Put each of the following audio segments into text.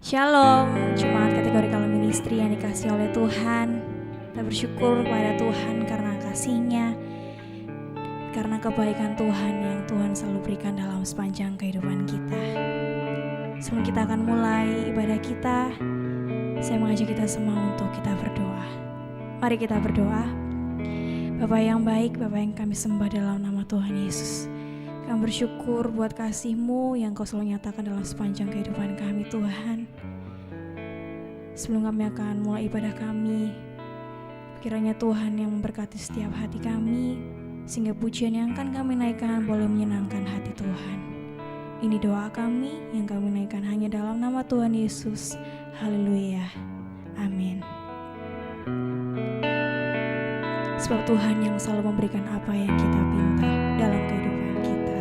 Shalom, jemaat kategori kalau ministry yang dikasih oleh Tuhan. Kita bersyukur kepada Tuhan karena kasih-Nya, karena kebaikan Tuhan yang Tuhan selalu berikan dalam sepanjang kehidupan kita. Sebelum kita akan mulai ibadah kita, saya mengajak kita semua untuk kita berdoa. Mari kita berdoa. Bapa yang baik, Bapa yang kami sembah dalam nama Tuhan Yesus. Kami bersyukur buat kasih-Mu yang Kau selalu nyatakan dalam sepanjang kehidupan kami, Tuhan. Sebelum kami akan mulai ibadah kami, kiranya Tuhan yang memberkati setiap hati kami, sehingga pujian yang akan kami naikkan boleh menyenangkan hati Tuhan. Ini doa kami yang kami naikkan hanya dalam nama Tuhan Yesus. Haleluya. Amin. Sebab Tuhan yang selalu memberikan apa yang kita pinta dalam kehidupan kita.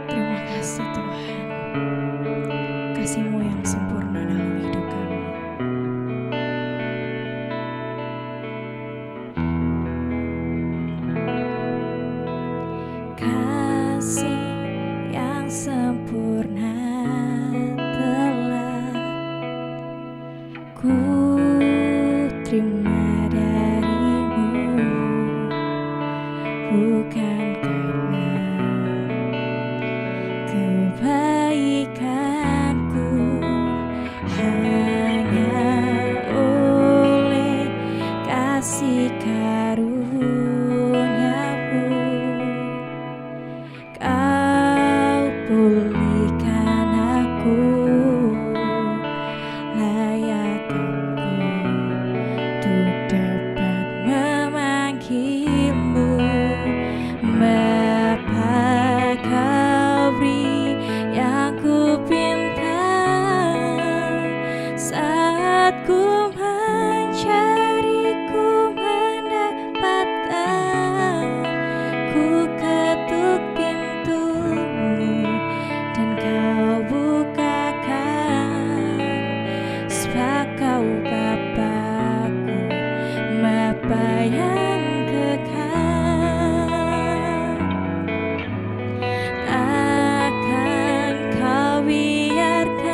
Terima kasih Tuhan, kasih-Mu yang sempurna dalam hidup kami. Kasih yang sempurna telah ku terima dari-Mu, bukan karena kebaikanku, hanya oleh kasih karunia-Mu Kau pulihkan aku, layakkanku untuk dapat memanggil-Mu Bapa. Kau beri yang ku pinta saat ku mencari, ku mendapatkan. Ku ketuk pintu-Mu dan Kau bukakan, sebab Kau Bapa-Ku, Bapa yang kekal. Takkan Kau biarkan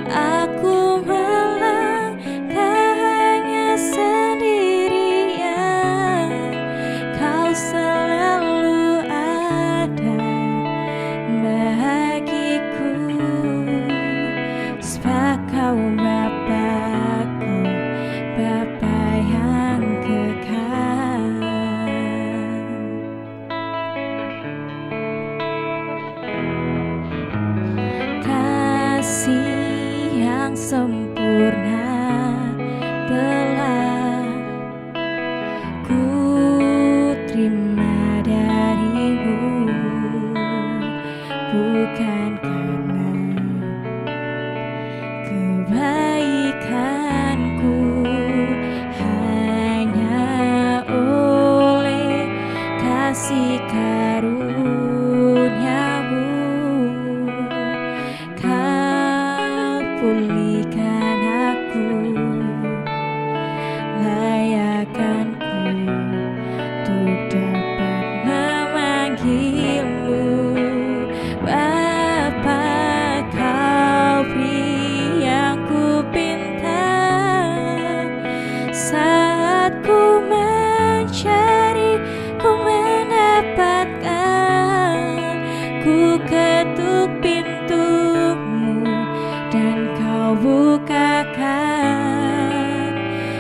aku melangkah hanya sendirian. Kau selalu ada bagiku, sebab Kau Bapa-Ku, Bapa yang kekal. Kasih yang sempurna telah ku terima dari-Mu, bukan karena kebaikanku, hanya oleh kasih karunia-Mu Kau pulihkan aku, layakkanku untuk dapat memanggil-Mu Bapa. Kau beri yang ku pinta saat ku mencari, ku mendapatkan. Ku ketuk pintu-Mu dan Kau bukakan,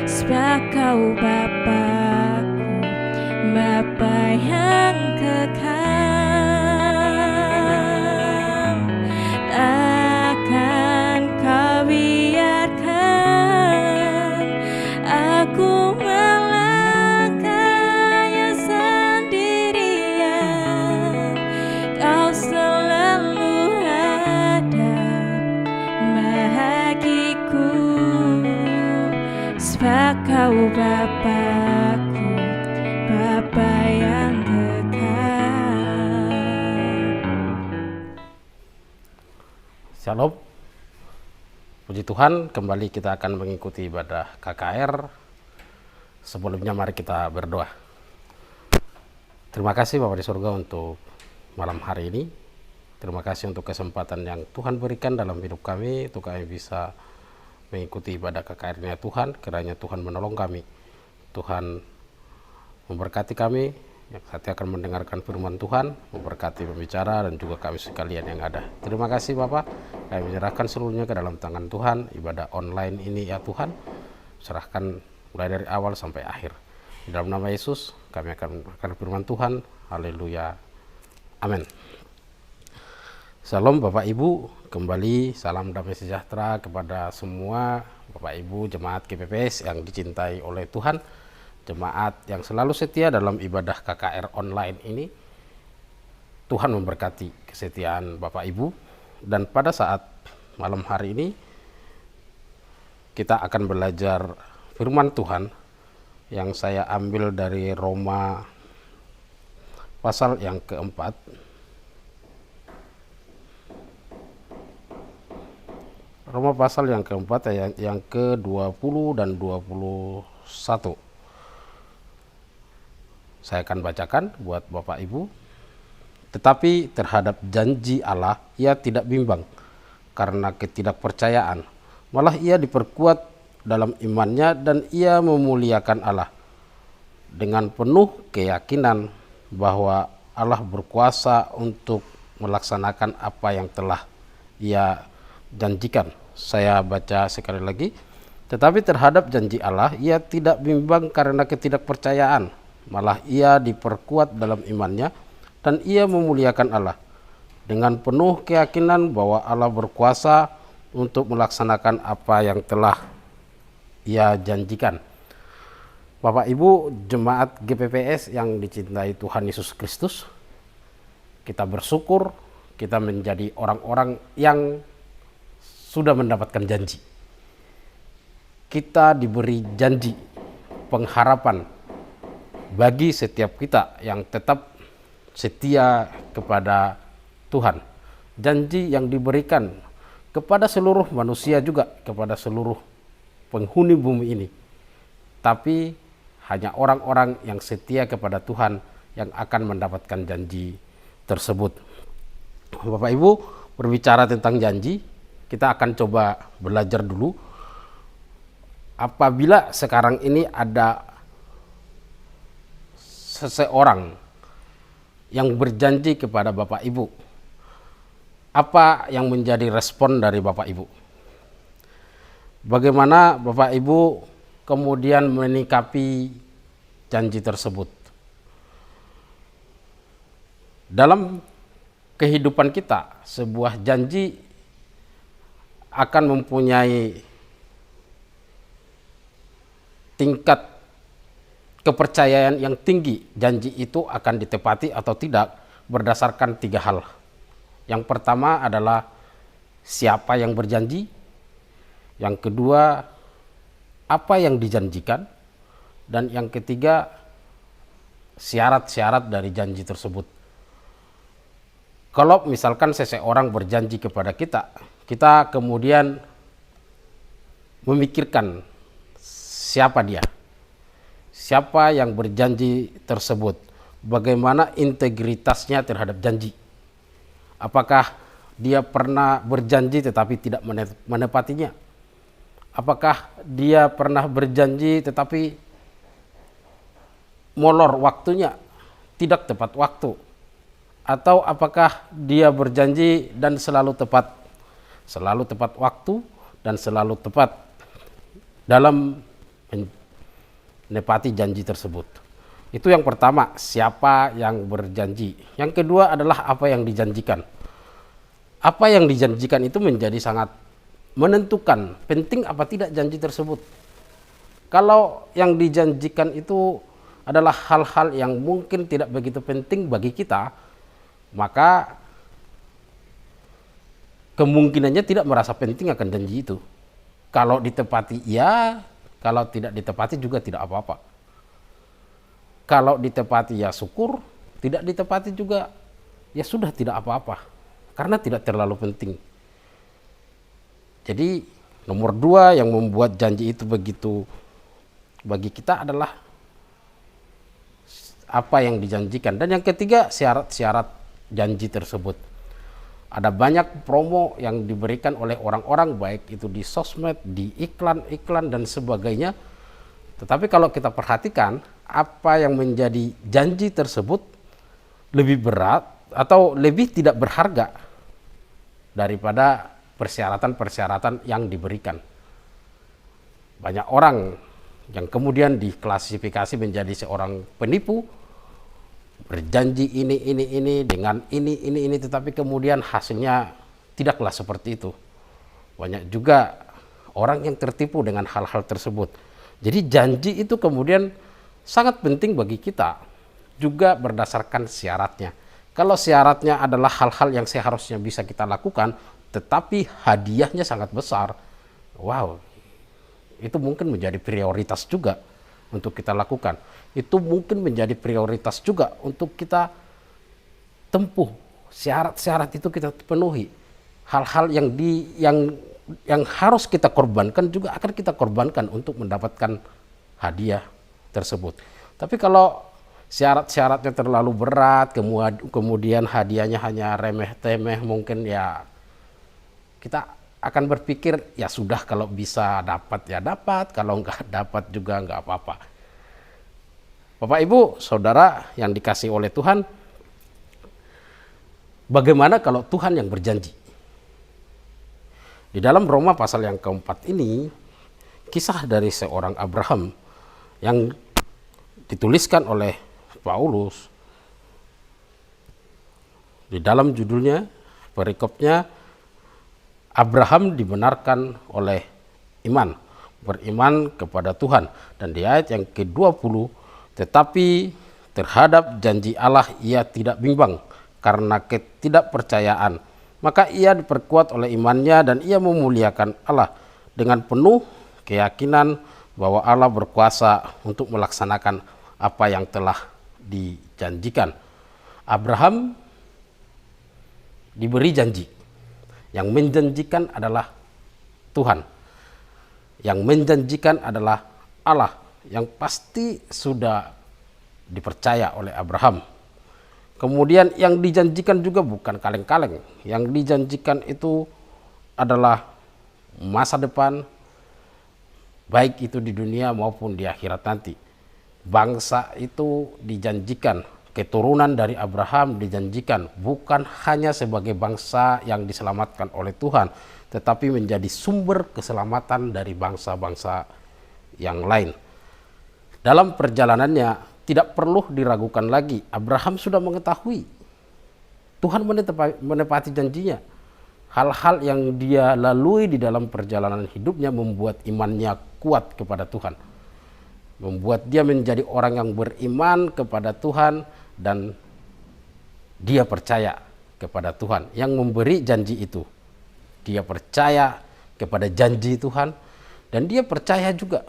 sebab Kau Bapa-Ku, Bapa yang kekal. Takkan Kau biarkan aku melangkahnya sendirian. Kau selalu ada bagiku, sebab Kau Bapa-Ku, Bapa yang kekal. Shalom, puji Tuhan, kembali kita akan mengikuti ibadah KKR. Sebelumnya mari kita berdoa. Terima kasih Bapa di surga untuk malam hari ini. Terima kasih untuk kesempatan yang Tuhan berikan dalam hidup kami, untuk kami bisa mengikuti ibadah KKR-nya Tuhan. Kiranya Tuhan menolong kami, Tuhan memberkati kami yang nanti akan mendengarkan firman Tuhan, memberkati pembicara dan juga kami sekalian yang ada. Terima kasih Bapak, kami menyerahkan seluruhnya ke dalam tangan Tuhan. Ibadah online ini ya Tuhan, serahkan mulai dari awal sampai akhir. Di dalam nama Yesus kami akan mendengarkan firman Tuhan. Haleluya, amin. Salam Bapak Ibu, kembali salam damai sejahtera kepada semua Bapak Ibu jemaat GPPS yang dicintai oleh Tuhan, jemaat yang selalu setia dalam ibadah KKR online ini. Tuhan memberkati kesetiaan Bapak Ibu, dan pada saat malam hari ini kita akan belajar firman Tuhan yang saya ambil dari Roma pasal yang keempat. Roma pasal yang keempat ayat yang ke-20 dan 21. Saya akan bacakan buat Bapak Ibu. Tetapi terhadap janji Allah ia tidak bimbang karena ketidakpercayaan. Malah ia diperkuat dalam imannya dan ia memuliakan Allah dengan penuh keyakinan bahwa Allah berkuasa untuk melaksanakan apa yang telah ia janjikan. Saya baca sekali lagi. Tetapi terhadap janji Allah ia tidak bimbang karena ketidakpercayaan, malah ia diperkuat dalam imannya dan ia memuliakan Allah dengan penuh keyakinan bahwa Allah berkuasa untuk melaksanakan apa yang telah ia janjikan. Bapak Ibu jemaat GPPS yang dicintai Tuhan Yesus Kristus, kita bersyukur kita menjadi orang-orang yang sudah mendapatkan janji. Kita diberi janji, pengharapan bagi setiap kita yang tetap setia kepada Tuhan. Janji yang diberikan kepada seluruh manusia juga, kepada seluruh penghuni bumi ini. Tapi hanya orang-orang yang setia kepada Tuhan yang akan mendapatkan janji tersebut. Bapak Ibu, berbicara tentang janji, kita akan coba belajar dulu. Apabila sekarang ini ada seseorang yang berjanji kepada Bapak Ibu, apa yang menjadi respon dari Bapak Ibu? Bagaimana Bapak Ibu kemudian menyikapi janji tersebut? Dalam kehidupan kita, sebuah janji akan mempunyai tingkat kepercayaan yang tinggi. Janji itu akan ditepati atau tidak berdasarkan 3 hal. Yang pertama adalah siapa yang berjanji, yang kedua apa yang dijanjikan, dan yang ketiga syarat-syarat dari janji tersebut. Kalau misalkan seseorang berjanji kepada kita, kita kemudian memikirkan siapa dia, siapa yang berjanji tersebut, bagaimana integritasnya terhadap janji. Apakah dia pernah berjanji tetapi tidak menepatinya? Apakah dia pernah berjanji tetapi molor waktunya, tidak tepat waktu? Atau apakah dia berjanji dan selalu tepat waktu dan selalu tepat dalam menepati janji tersebut? Itu yang pertama, siapa yang berjanji. Yang kedua adalah apa yang dijanjikan. Apa yang dijanjikan itu menjadi sangat menentukan penting apa tidak janji tersebut. Kalau yang dijanjikan itu adalah hal-hal yang mungkin tidak begitu penting bagi kita, maka kemungkinannya tidak merasa penting akan janji itu. Kalau ditepati ya, kalau tidak ditepati juga tidak apa-apa. Kalau ditepati ya syukur, tidak ditepati juga ya sudah tidak apa-apa, karena tidak terlalu penting. Jadi nomor 2 yang membuat janji itu begitu bagi kita adalah apa yang dijanjikan. Dan yang ketiga syarat-syarat janji tersebut. Ada banyak promo yang diberikan oleh orang-orang, baik itu di sosmed, di iklan-iklan dan sebagainya. Tetapi kalau kita perhatikan, apa yang menjadi janji tersebut lebih berat atau lebih tidak berharga daripada persyaratan-persyaratan yang diberikan. Banyak orang yang kemudian diklasifikasi menjadi seorang penipu, berjanji ini dengan ini, tetapi kemudian hasilnya tidaklah seperti itu. Banyak juga orang yang tertipu dengan hal-hal tersebut. Jadi janji itu kemudian sangat penting bagi kita, juga berdasarkan syaratnya. Kalau syaratnya adalah hal-hal yang seharusnya bisa kita lakukan, tetapi hadiahnya sangat besar, wow, itu mungkin menjadi prioritas juga untuk kita lakukan. Itu mungkin menjadi prioritas juga untuk kita tempuh. Syarat-syarat itu kita penuhi. Hal-hal yang harus kita korbankan juga akan kita korbankan untuk mendapatkan hadiah tersebut. Tapi kalau syarat-syaratnya terlalu berat, kemudian hadiahnya hanya remeh-temeh, mungkin ya kita akan berpikir ya sudah, kalau bisa dapat ya dapat, kalau enggak dapat juga enggak apa-apa. Bapak Ibu Saudara yang dikasihi oleh Tuhan, bagaimana kalau Tuhan yang berjanji? Di dalam Roma pasal yang keempat ini, kisah dari seorang Abraham yang dituliskan oleh Paulus. Di dalam judulnya, perikopnya, Abraham dibenarkan oleh iman, beriman kepada Tuhan. Dan di ayat yang ke-20, tetapi terhadap janji Allah ia tidak bimbang karena ketidakpercayaan. Maka ia diperkuat oleh imannya dan ia memuliakan Allah dengan penuh keyakinan bahwa Allah berkuasa untuk melaksanakan apa yang telah dijanjikan. Abraham diberi janji. Yang menjanjikan adalah Tuhan. Yang menjanjikan adalah Allah, yang pasti sudah dipercaya oleh Abraham. Kemudian yang dijanjikan juga bukan kaleng-kaleng. Yang dijanjikan itu adalah masa depan, baik itu di dunia maupun di akhirat nanti. Bangsa itu dijanjikan, keturunan dari Abraham dijanjikan bukan hanya sebagai bangsa yang diselamatkan oleh Tuhan, tetapi menjadi sumber keselamatan dari bangsa-bangsa yang lain. Dalam perjalanannya tidak perlu diragukan lagi, Abraham sudah mengetahui Tuhan menepati janjinya. Hal-hal yang dia lalui di dalam perjalanan hidupnya membuat imannya kuat kepada Tuhan, membuat dia menjadi orang yang beriman kepada Tuhan, dan dia percaya kepada Tuhan yang memberi janji itu. Dia percaya kepada janji Tuhan, dan dia percaya juga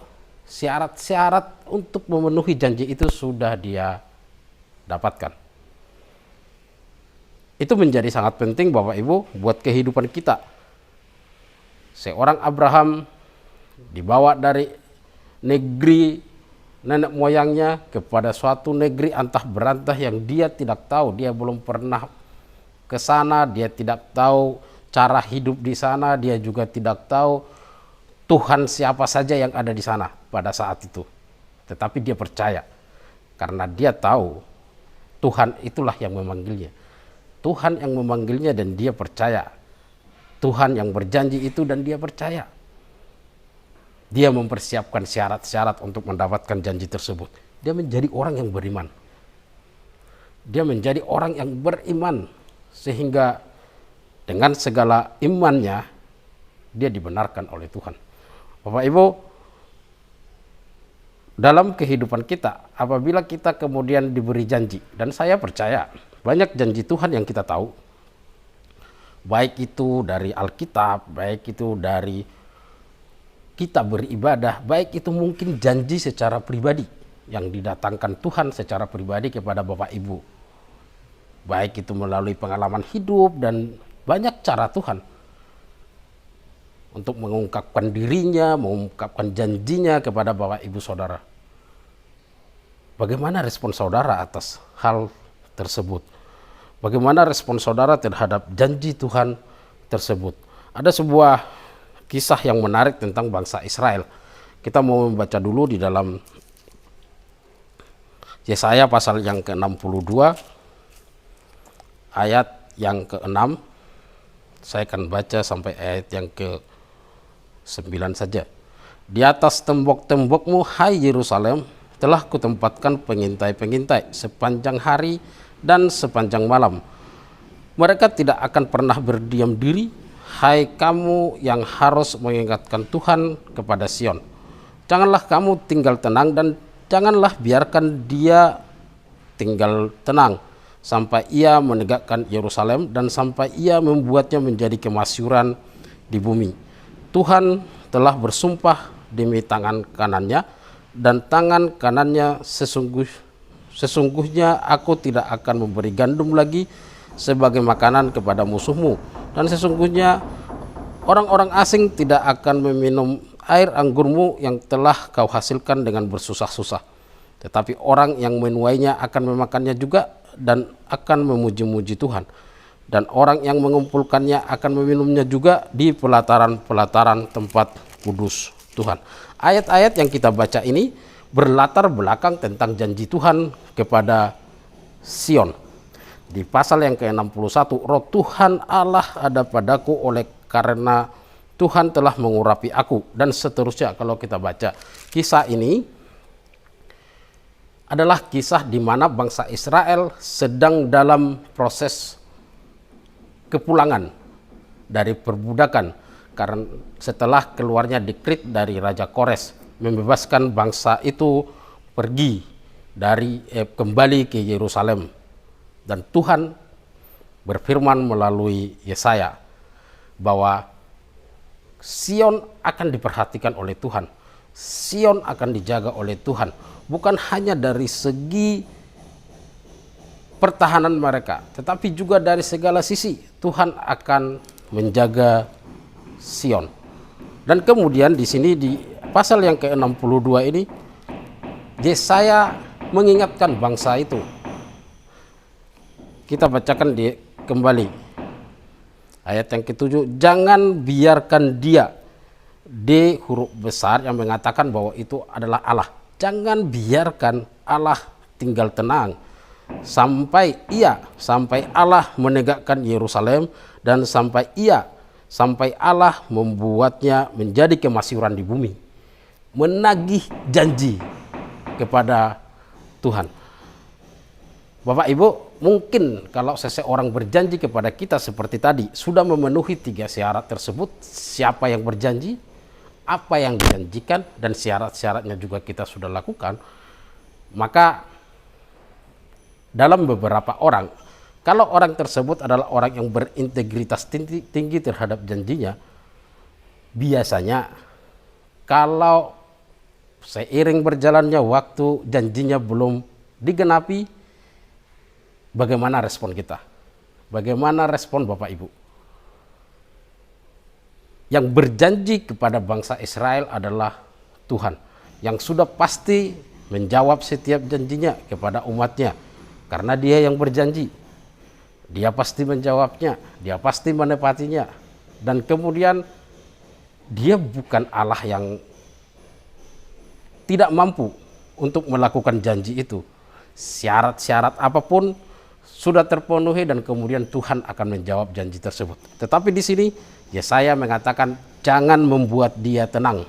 syarat-syarat untuk memenuhi janji itu sudah dia dapatkan. Itu menjadi sangat penting Bapak Ibu buat kehidupan kita. Seorang Abraham dibawa dari negeri nenek moyangnya kepada suatu negeri antah berantah yang dia tidak tahu. Dia belum pernah ke sana, dia tidak tahu cara hidup di sana, dia juga tidak tahu Tuhan siapa saja yang ada di sana pada saat itu. Tetapi dia percaya karena dia tahu Tuhan itulah yang memanggilnya. Tuhan yang memanggilnya dan dia percaya. Tuhan yang berjanji itu dan dia percaya. Dia mempersiapkan syarat-syarat untuk mendapatkan janji tersebut. Dia menjadi orang yang beriman. Dia menjadi orang yang beriman sehingga dengan segala imannya dia dibenarkan oleh Tuhan. Bapak Ibu, dalam kehidupan kita apabila kita kemudian diberi janji, dan saya percaya banyak janji Tuhan yang kita tahu, baik itu dari Alkitab, baik itu dari kita beribadah, baik itu mungkin janji secara pribadi yang didatangkan Tuhan secara pribadi kepada Bapak Ibu, baik itu melalui pengalaman hidup dan banyak cara Tuhan untuk mengungkapkan dirinya, mengungkapkan janjinya kepada Bapak Ibu Saudara. Bagaimana respon saudara atas hal tersebut? Bagaimana respon saudara terhadap janji Tuhan tersebut? Ada sebuah kisah yang menarik tentang bangsa Israel. Kita mau membaca dulu di dalam Yesaya pasal yang ke-62 ayat yang ke-6. Saya akan baca sampai ayat yang ke-9 saja. Di atas tembok-tembokmu, hai Yerusalem, telah kutempatkan pengintai-pengintai sepanjang hari dan sepanjang malam. Mereka tidak akan pernah berdiam diri, hai kamu yang harus mengingatkan Tuhan kepada Sion. Janganlah kamu tinggal tenang dan janganlah biarkan dia tinggal tenang sampai ia menegakkan Yerusalem dan sampai ia membuatnya menjadi kemasyuran di bumi. Tuhan telah bersumpah demi tangan kanannya, dan tangan kanannya sesungguhnya aku tidak akan memberi gandum lagi sebagai makanan kepada musuhmu, dan sesungguhnya orang-orang asing tidak akan meminum air anggurmu yang telah kau hasilkan dengan bersusah-susah. Tetapi orang yang menuainya akan memakannya juga dan akan memuji-muji Tuhan. Dan orang yang mengumpulkannya akan meminumnya juga di pelataran-pelataran tempat kudus Tuhan. Ayat-ayat yang kita baca ini berlatar belakang tentang janji Tuhan kepada Sion. Di pasal yang ke-61, roh Tuhan Allah ada padaku oleh karena Tuhan telah mengurapi aku, dan seterusnya. Kalau kita baca kisah ini adalah kisah di mana bangsa Israel sedang dalam proses kepulangan dari perbudakan, karena setelah keluarnya dekret dari Raja Kores membebaskan bangsa itu pergi dari kembali ke Yerusalem. Dan Tuhan berfirman melalui Yesaya bahwa Sion akan diperhatikan oleh Tuhan. Sion akan dijaga oleh Tuhan, bukan hanya dari segi pertahanan mereka, tetapi juga dari segala sisi Tuhan akan menjaga Sion. Dan kemudian di sini di pasal yang ke-62 ini Yesaya mengingatkan bangsa itu. Kita bacakan kembali ayat yang ke-7, jangan biarkan dia, D huruf besar yang mengatakan bahwa itu adalah Allah. Jangan biarkan Allah tinggal tenang sampai Allah menegakkan Yerusalem dan sampai Allah membuatnya menjadi kemasyuran di bumi. Menagih janji kepada Tuhan. Bapak Ibu, mungkin kalau seseorang berjanji kepada kita seperti tadi, sudah memenuhi 3 syarat tersebut, siapa yang berjanji, apa yang dijanjikan, dan syarat-syaratnya juga kita sudah lakukan, maka dalam beberapa orang, kalau orang tersebut adalah orang yang berintegritas tinggi terhadap janjinya, biasanya kalau seiring berjalannya waktu janjinya belum digenapi, bagaimana respon kita? Bagaimana respon Bapak Ibu? Yang berjanji kepada bangsa Israel adalah Tuhan, yang sudah pasti menjawab setiap janjinya kepada umatnya, karena Dia yang berjanji. Dia pasti menjawabnya, Dia pasti menepatinya. Dan kemudian Dia bukan Allah yang tidak mampu untuk melakukan janji itu. Syarat-syarat apapun sudah terpenuhi dan kemudian Tuhan akan menjawab janji tersebut. Tetapi di sini Yesaya mengatakan jangan membuat dia tenang.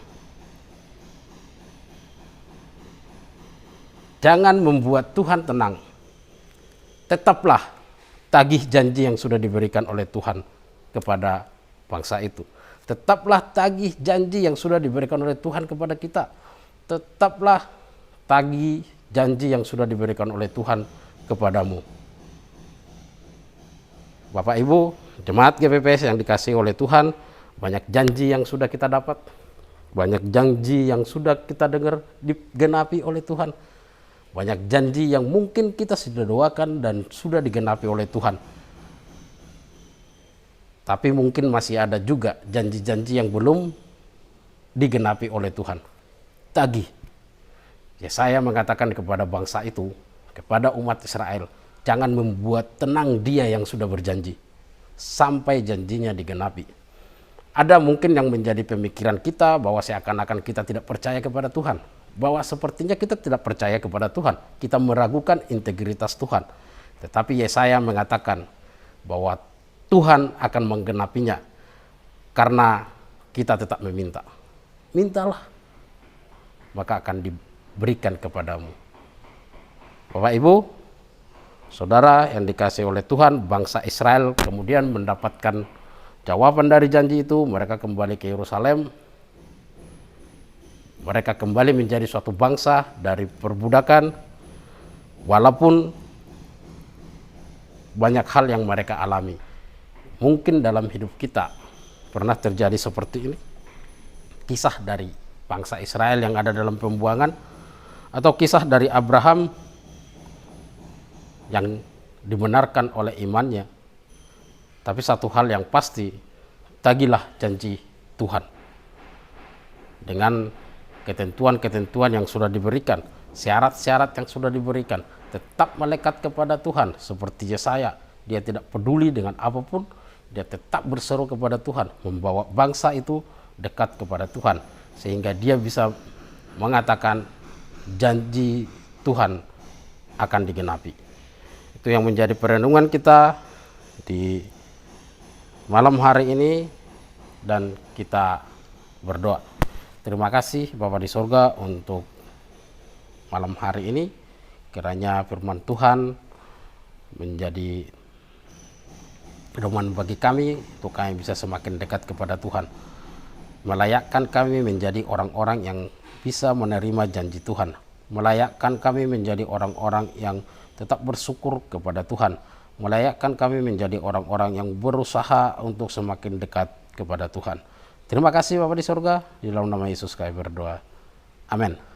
Jangan membuat Tuhan tenang. Tetaplah tagih janji yang sudah diberikan oleh Tuhan kepada bangsa itu. Tetaplah tagih janji yang sudah diberikan oleh Tuhan kepada kita. Tetaplah tagih janji yang sudah diberikan oleh Tuhan kepadamu. Bapak Ibu, jemaat GPPS yang dikasihi oleh Tuhan, banyak janji yang sudah kita dapat, banyak janji yang sudah kita dengar digenapi oleh Tuhan, banyak janji yang mungkin kita sudah doakan dan sudah digenapi oleh Tuhan. Tapi mungkin masih ada juga janji-janji yang belum digenapi oleh Tuhan. Tagih. Yesaya mengatakan kepada bangsa itu, kepada umat Israel, jangan membuat tenang Dia yang sudah berjanji sampai janjinya digenapi. Ada mungkin yang menjadi pemikiran kita bahwa seakan-akan kita tidak percaya kepada Tuhan, bahwa sepertinya kita tidak percaya kepada Tuhan, kita meragukan integritas Tuhan. Tetapi Yesaya mengatakan bahwa Tuhan akan menggenapinya karena kita tetap meminta. Mintalah, maka akan diberikan kepadamu. Bapak Ibu, saudara yang dikasihi oleh Tuhan, bangsa Israel kemudian mendapatkan jawaban dari janji itu. Mereka kembali ke Yerusalem. Mereka kembali menjadi suatu bangsa dari perbudakan, walaupun banyak hal yang mereka alami. Mungkin dalam hidup kita pernah terjadi seperti ini. Kisah dari bangsa Israel yang ada dalam pembuangan, atau kisah dari Abraham yang dibenarkan oleh imannya. Tapi satu hal yang pasti, tagilah janji Tuhan dengan ketentuan-ketentuan yang sudah diberikan, syarat-syarat yang sudah diberikan. Tetap melekat kepada Tuhan seperti Yesaya. Dia tidak peduli dengan apapun, dia tetap berseru kepada Tuhan, membawa bangsa itu dekat kepada Tuhan, sehingga dia bisa mengatakan janji Tuhan akan digenapi. Itu yang menjadi perenungan kita di malam hari ini, dan kita berdoa. Terima kasih Bapa di sorga untuk malam hari ini. Kiranya firman Tuhan menjadi pedoman bagi kami untuk kami bisa semakin dekat kepada Tuhan, melayakkan kami menjadi orang-orang yang bisa menerima janji Tuhan, melayakkan kami menjadi orang-orang yang tetap bersyukur kepada Tuhan, melayakkan kami menjadi orang-orang yang berusaha untuk semakin dekat kepada Tuhan. Terima kasih Bapa di sorga, di dalam nama Yesus kami berdoa. Amin.